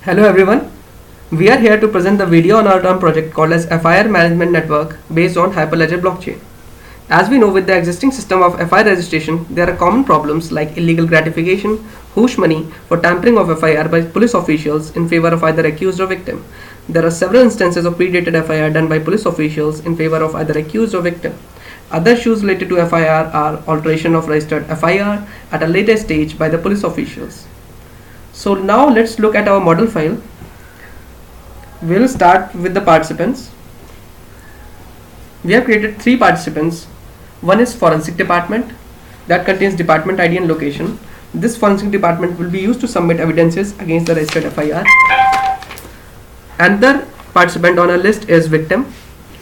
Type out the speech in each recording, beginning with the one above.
Hello everyone. We are here to present the video on our term project called as FIR Management Network based on Hyperledger blockchain. As we know, with the existing system of FIR registration, there are common problems like illegal gratification, hoosh money for tampering of FIR by police officials in favor of either accused or victim. There are several instances of predated FIR done by police officials in favor of either accused or victim. Other issues related to FIR are alteration of registered FIR at a later stage by the police officials. So now let's look at our model file. We'll start with the participants. We have created 3 participants. One is forensic department that contains department ID and location. This forensic department will be used to submit evidences against the registered FIR. Another participant on our list is victim,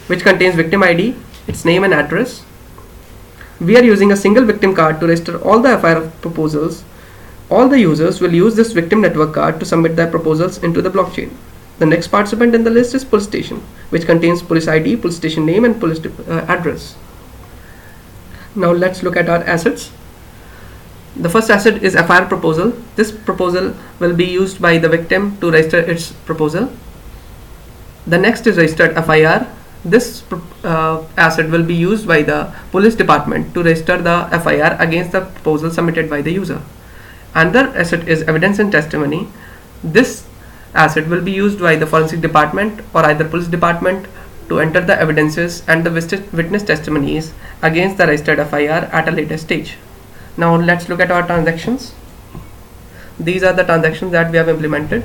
which contains victim ID, its name and address. We are using a single victim card to register all the FIR proposals. All the users will use this victim network card to submit their proposals into the blockchain. The next participant in the list is police station, which contains police ID, police station name and police address. Now let's look at our assets. The first asset is FIR proposal. This proposal will be used by the victim to register its proposal. The next is registered FIR. This asset will be used by the police department to register the FIR against the proposal submitted by the user. Another asset is evidence and testimony. This asset will be used by the forensic department or either police department to enter the evidences and the witness testimonies against the registered FIR at a later stage. Now let's look at our transactions. These are the transactions that we have implemented.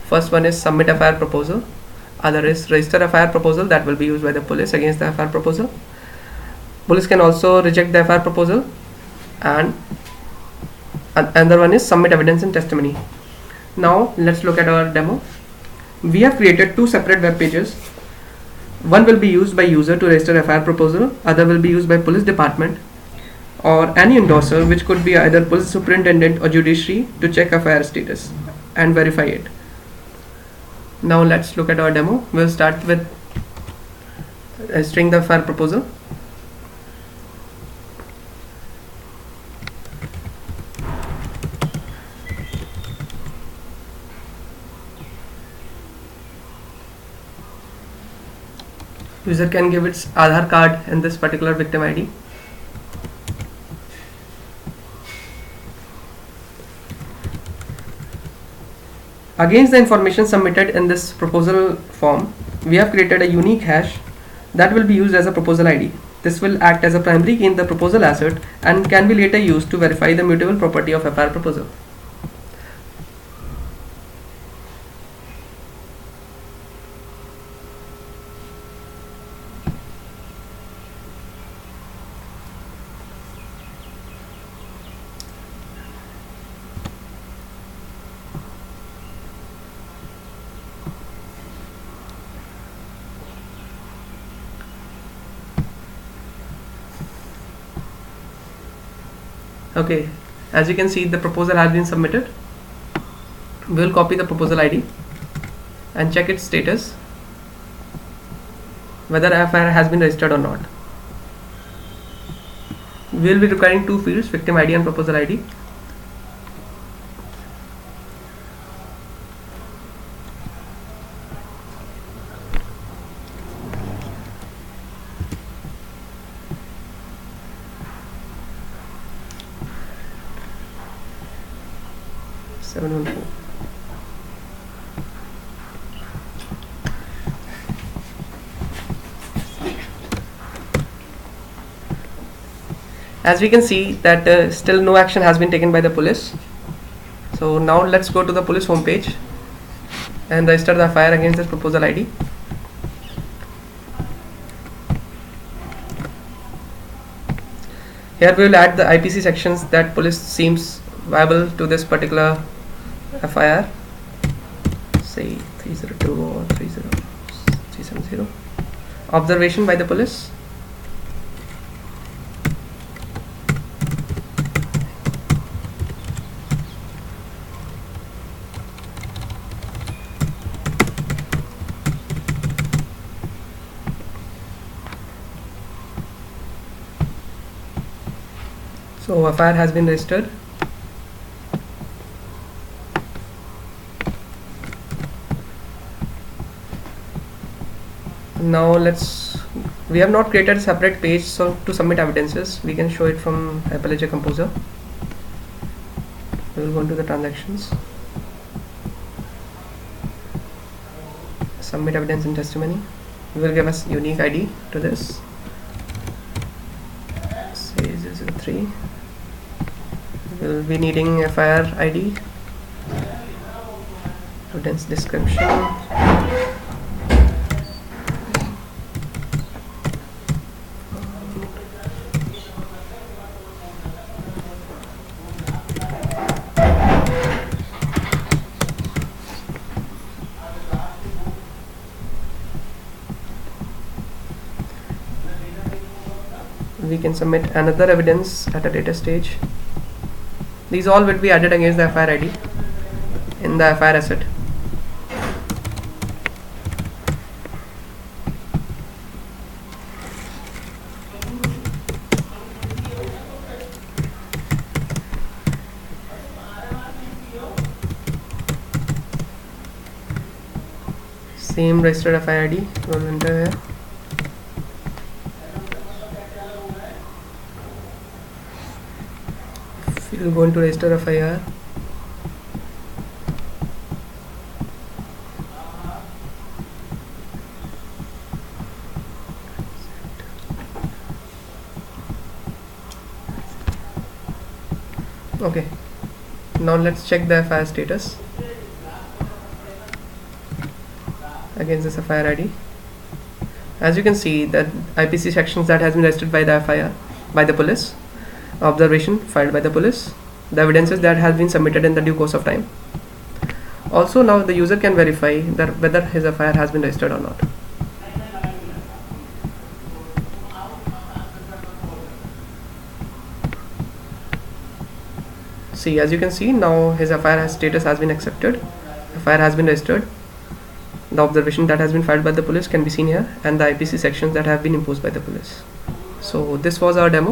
First one is submit FIR proposal. Other is register FIR proposal that will be used by the police against the FIR proposal. Police can also reject the FIR proposal, and another one is submit evidence and testimony. Now let's look at our demo. We have created 2 separate web pages. One will be used by user to register FIR proposal, other will be used by police department or any endorser, which could be either police superintendent or judiciary, to check FIR status and verify it. Now let's look at our demo. We'll start with registering the FIR proposal. User can give its Aadhaar card and this particular victim ID. Against the information submitted in this proposal form, we have created a unique hash that will be used as a proposal ID. This will act as a primary key in the proposal asset and can be later used to verify the mutable property of FIR proposal. Okay, as you can see, the proposal has been submitted. We will copy the proposal ID and check its status, whether FIR has been registered or not. We will be requiring 2 fields, victim ID and proposal ID. As we can see that still no action has been taken by the police. So now let's go to the police homepage and register the FIR against this proposal ID. Here we will add the IPC sections that police seems viable to this particular FIR, say 302 or 370. Observation by the police. So FIR has been registered. Now we have not created a separate page, so to submit evidences we can show it from Hyperledger Composer. We will go into the transactions, submit evidence and testimony. We will give us unique ID to this, say 003. We will be needing FIR ID, evidence description, we can submit another evidence at a later stage. These all will be added against the FIR ID in the FIR asset. Same registered FIR ID will enter here. We will go into register FIR. Okay, now let's check the FIR status against this FIR ID. As you can see, that IPC sections that has been registered by the FIR by the police, observation filed by the police, the evidences that has been submitted in the due course of time. Also, now the user can verify that whether his FIR has been registered or not. See, as you can see, now his FIR status has been accepted, FIR has been registered, the observation that has been filed by the police can be seen here, and the IPC sections that have been imposed by the police. So this was our demo.